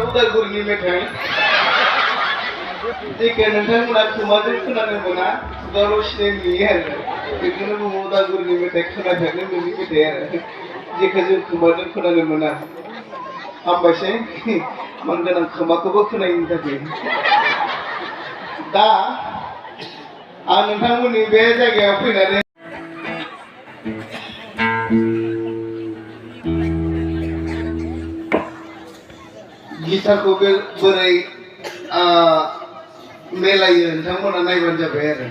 उदालगुरिनि मेथाइ जेखौ नोंथांमोना खोमाजों खोनानो मोना खुगाल' सिनाय नुयो आरो बेखौनो बुङो उदालगुरिनि मेथाइ खोनाफेरनो मोनि मेथाइ आरो जेखौ जों खोमाजों खोनानो मोना हामबायसै मानोना खोमाखौबो खोनायिनि थाखाय दा आं नोंथांमोननि बे जायगायाव फैनानै गिटारखौ बोरै मेलायो नोंथांमोना नायबानो जाबाय आरो